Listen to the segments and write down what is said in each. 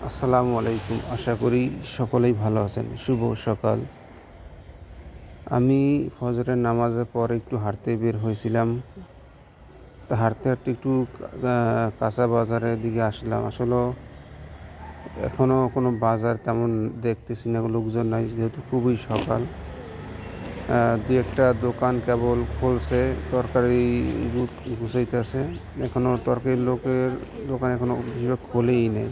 আসসালামু আলাইকুম। আশা করি সকলেই ভালো আছেন। শুভ সকাল। আমি ফজরের নামাজের পর একটু হাঁটতে বের হয়েছিলাম। তা হাঁটতে, হাঁটতে একটু কাঁচা বাজারের দিকে আসলাম। আসলেও এখনও কোনো বাজার তেমন দেখতেছি না, লোকজন নাই যেহেতু খুবই সকাল। দুই একটা দোকান কেবল খুলছে, তরকারি গুছাইতেছে। এখনও তরকারির লোকের দোকান এখনও বেশিরভাগ খোলেই নেই।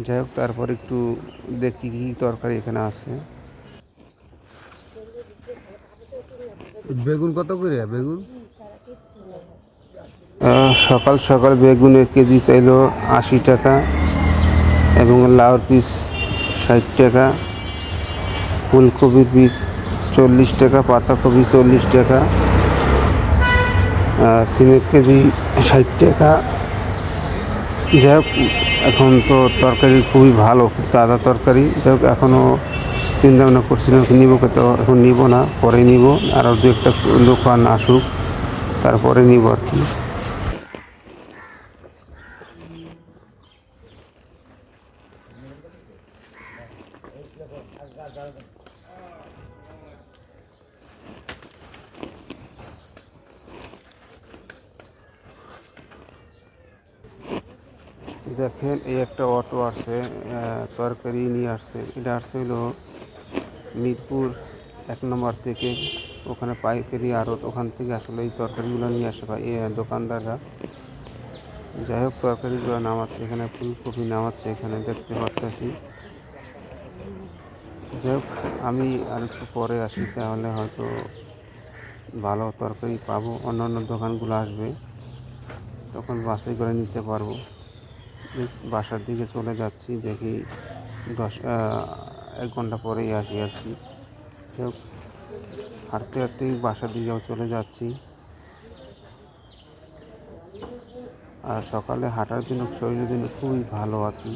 যাই হোক, তারপর একটু দেখি কী তরকারি এখানে আছে। বেগুন কত করে বেগুন? সকাল সকাল বেগুনের কেজি চাইলো 80 টাকা এবং লাউর পিস 60 টাকা, ফুলকপির পিস 40 টাকা, পাতাকপি 40 টাকা, সিমের কেজি 60 টাকা। যাই হোক, এখন তো তরকারি খুবই ভালো, খুব তাজা তরকারি। যাই হোক, এখনও চিন্তা ভাবনা করছিলাম নিব, তো এখন নিব না, পরে নিব। আরও দু একটা দোকান আসুক, তারপরে নিব আর কি। দেখেন, এই একটা অটো আসছে, তরকারি নিয়ে আসছে। এটা আসছে হলো মিরপুর 1 নম্বর থেকে। ওখানে পাইকারি আড়ত, ওখান থেকে আসলে এই তরকারিগুলো নিয়ে আসে দোকানদাররা। যাই হোক, তরকারিগুলো নামাচ্ছে এখানে, ফুলকপি নামাচ্ছে এখানে, দেখতে পারতেছি। যাই হোক, আমি আর একটু পরে আসি, তাহলে হয়তো ভালো তরকারি পাবো। অন্যান্য দোকানগুলো আসবে, তখন বাছাই করে নিতে পারবো। বাসার দিকে চলে যাচ্ছি, দেখি 1 ঘন্টা পরেই আসি আর কি। যাই হোক, হাঁটতে হাঁটতেই বাসার দিকেও চলে যাচ্ছি। আর সকালে হাঁটার জন্য শরীরের জন্য খুবই ভালো আর কি।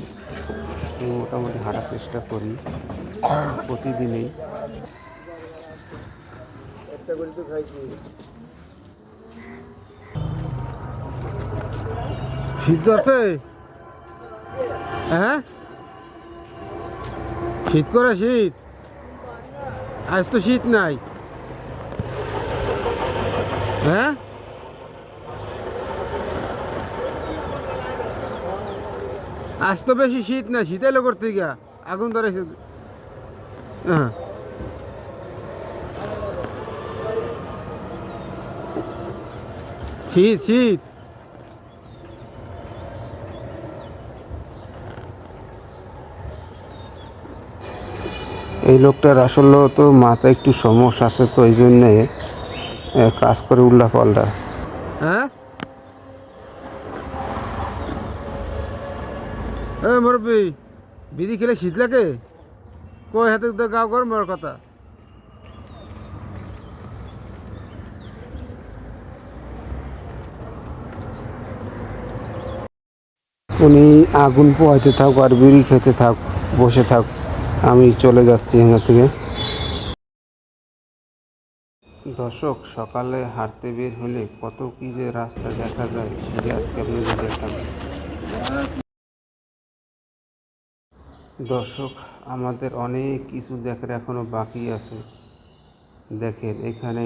আমি মোটামুটি হাঁটার চেষ্টা করি প্রতিদিনই। একটা করে তো খাইছি। শীত করছে? হ্যাঁ, শীত করে শীত। আজ তো শীত নাই। হ্যাঁ, আজ তো বেশি শীত নাই, শীত এলো করতে গিয়া আগুন ধরেছে। হ্যাঁ, শীত শীত। এই লোকটার আসলে তো মাথায় একটু সমস্যা আছে, তো এই জন্যে কাজ করে উল্লাপাল্টা। হ্যাঁ, এ মুরব্বী, বিড়ি খেলে শীত লাগে? কই হাতে তো গাও গরম হওয়ার কথা। উনি আগুন পোহাইতে থাক আর বিড়ি খেতে থাক, বসে থাক, আমি চলে যাচ্ছি এখান থেকে। দর্শক, সকালে হাঁটতে বের হলে কত কী যে রাস্তা দেখা যায়, সেটা আজকে আপনাদের দেখাবো। দর্শক, আমাদের অনেক কিছু দেখার এখনও বাকি আছে। দেখেন, এখানে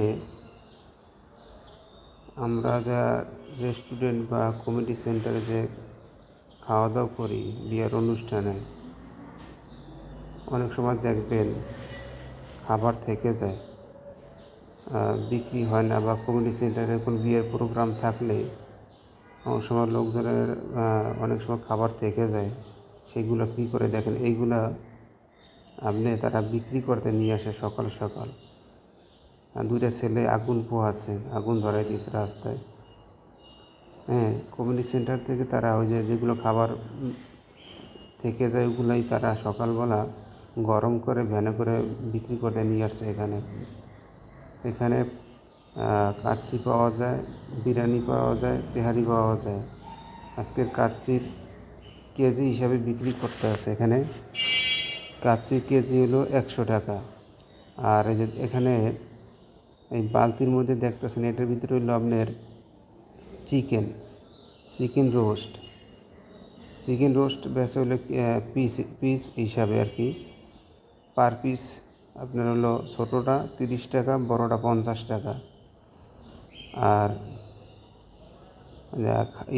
আমরা যা রেস্টুরেন্ট বা কমিউনিটি সেন্টারে যে খাওয়া দাওয়া করি বিয়ের অনুষ্ঠানে, অনেক সময় দেখবেন খাবার থেকে যায়, বিক্রি হয় না। বা কমিউনিটি সেন্টারে কোনো বিয়ের প্রোগ্রাম থাকলে অনেক সময় লোকজনের অনেক সময় খাবার থেকে যায়। সেগুলো কী করে দেখেন, এইগুলা আপনি তারা বিক্রি করতে নিয়ে আসে সকাল সকাল। দুইটা ছেলে আগুন পোহাচ্ছে, আগুন ধরাই দিয়েছে রাস্তায়। হ্যাঁ, কমিউনিটি সেন্টার থেকে তারা ওই যেগুলো খাবার থেকে যায়, ওগুলাই তারা সকালবেলা গরম করে ভ্যানে করে বিক্রি করতে নিয়ে আসছে এখানে। এখানে কাচ্চি পাওয়া যায়, বিরিয়ানি পাওয়া যায়, তেহারি পাওয়া যায়। আজকের কাচ্চির কেজি হিসাবে বিক্রি করতে আছে এখানে। কাচ্চির কেজি হলো 100 টাকা। আর এই যে এখানে এই বালতির মধ্যে দেখতেছেন, এটার ভিতরে হইলো আপনার chicken chicken roast. Chicken roast বেচে হলো পিস পিস হিসাবে আর কি, পার পিস আপনার হলো ছোটোটা 30 টাকা, বড়োটা 50 টাকা। আর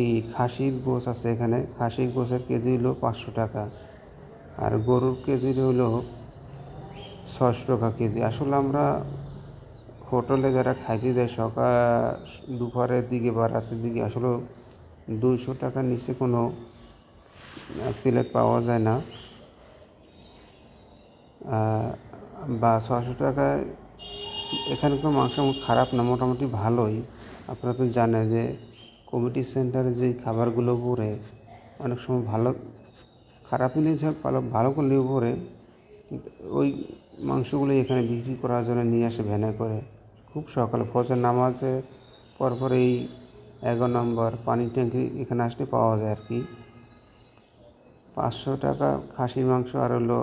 এই খাসির গোছ আছে এখানে, খাসির গোছের কেজি হলো 500 টাকা, আর গরুর কেজি হলো 600 টাকা কেজি। আসলে আমরা হোটেলে যারা খাইতে দেয় সকাল দুপুরের দিকে বা রাতের দিকে আসলে 200 টাকার নিচে কোনো প্লেট পাওয়া যায় না, বা 600 টাকায়। এখানকার মাংস খারাপ না, মোটামুটি ভালোই। আপনারা তো জানেন যে কমিটি সেন্টারে যেই খাবারগুলো পড়ে অনেক সময় ভালো, খারাপ নিয়ে যাক ভালো ভালো করলেও পড়ে, কিন্তু ওই মাংসগুলোই এখানে বিক্রি করার জন্য নিয়ে আসে ভ্যানে করে। খুব সকালে ফজর নামাজে পরপর এই 11 নম্বর পানির ট্যাঙ্কি এখানে আসলে পাওয়া যায় আর কি। 500 টাকা খাসির মাংস, আর হলো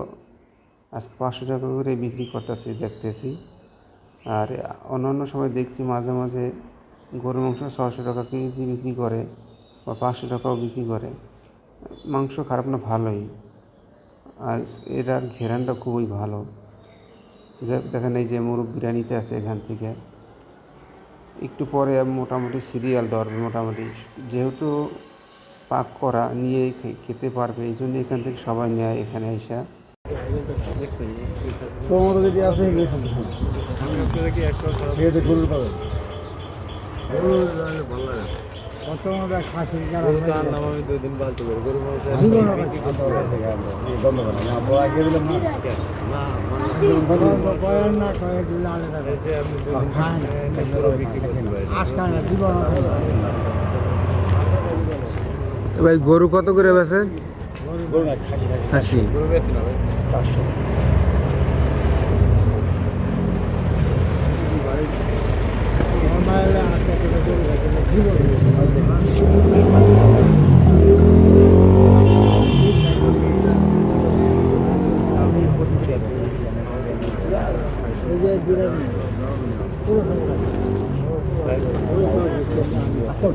আজকে 500 টাকা করে বিক্রি করতেছি দেখতেছি। আর অন্যান্য সময় দেখছি মাঝে মাঝে গরুর মাংস 600 টাকা কেজি বিক্রি করে বা 500 টাকাও বিক্রি করে। মাংস খারাপ না, ভালোই। আর এটার ঘেরানটা খুবই ভালো। যে দেখেন এই যে মুরব্বিরা নিতে আছে এখান থেকে, একটু পরে মোটামুটি সিরিয়াল ধরবে মোটামুটি, যেহেতু পাক করা নিয়েই খেতে পারবে, এই জন্য এখান থেকে সবাই নেয় এখানে এসে। যদি আছে গরুর পাবেন, ভাই গরু কত করে বেছে? খাসি 500।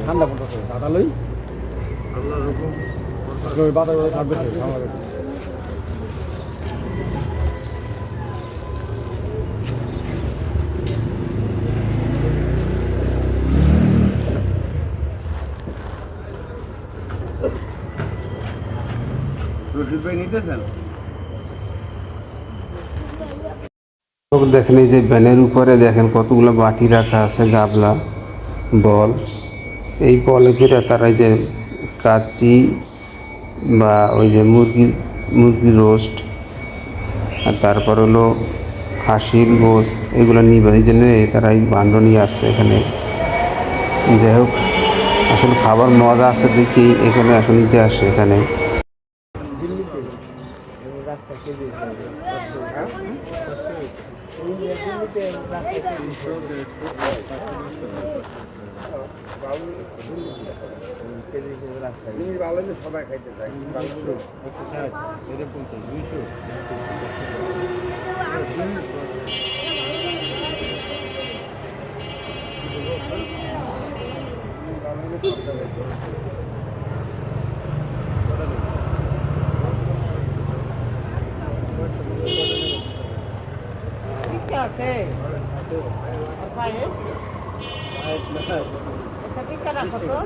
ঠান্ডা পড়তেছে দাদা লই বাতাস থাকবে আমাদের। রশিদ ভাই নিতেছেন? দেখেন এই যে ব্যানের উপরে দেখেন কতগুলো বাটি রাখা আছে, গাবলা, বল। এই বলে করে তারা এই যে কাচ্চি বা ওই যে মুরগির রোস্ট, আর তারপর হলো খাসির গোশ, এগুলো নিবে, এই জন্য তারা এই ভাণ্ড নিয়ে আসছে এখানে। যাই হোক, আসলে খাবার মজা আছে দেখি এখানে আসলে নিতে আসছে এখানে। সবাই খাইতে চাই। আছে আচ্ছা টিকা রাখো তো।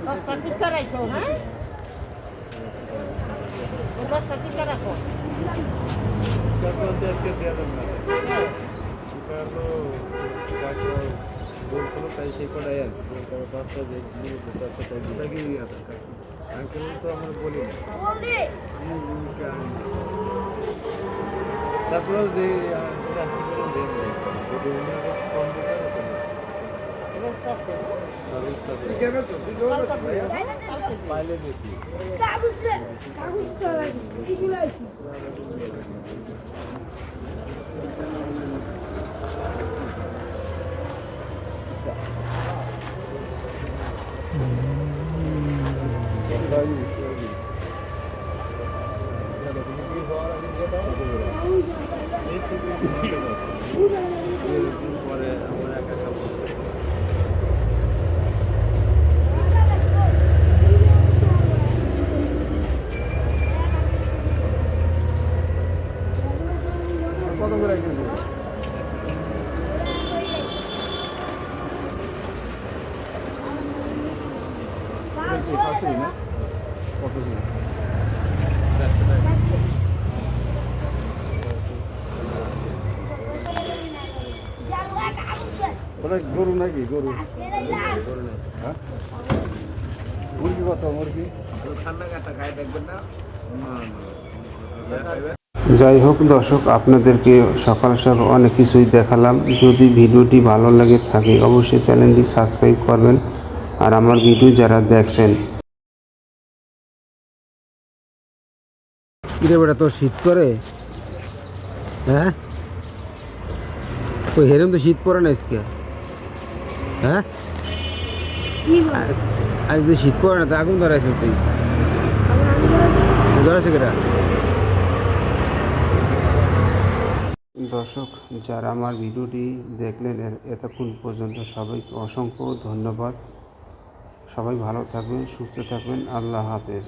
10টা টিকা রাখো, হ্যাঁ 10টা টিকা রাখো। বলছিল তাই সেই কটাই আর আঙ্কেল তো আমার বলি না। তারপরে যে পাইলে দেখি পরে আমার একা কি শাশুড়ি না? কত দিন? ওটা গরু নাকি গরু? গরু নাকি? হ্যাঁ? মুরগি কত মুরগি? ঠান্ডা কাটা খাই দেখবেন না? যাই হোক দর্শক, আপনাদেরকে সকাল সকাল অনেক কিছুই দেখালাম। যদি ভিডিওটি ভালো লাগে থাকে অবশ্যই চ্যানেলটি সাবস্ক্রাইব করবেন। আর আমার ভিডিও যারা দেখছেন, কিরে বেটা তোর শীত করে? হ্যাঁ তো হেরম তো শীত পড়ে না আজকে। হ্যাঁ আজ তো শীত পড়ে না, তো আগুন ধরাইছ তুই? ধরাইছে কেটা? দর্শক যারা আমার ভিডিওটি দেখলেন এতক্ষণ পর্যন্ত সবাইকে অসংখ্য ধন্যবাদ। সবাই ভালো থাকবেন, সুস্থ থাকবেন। আল্লাহ হাফেজ।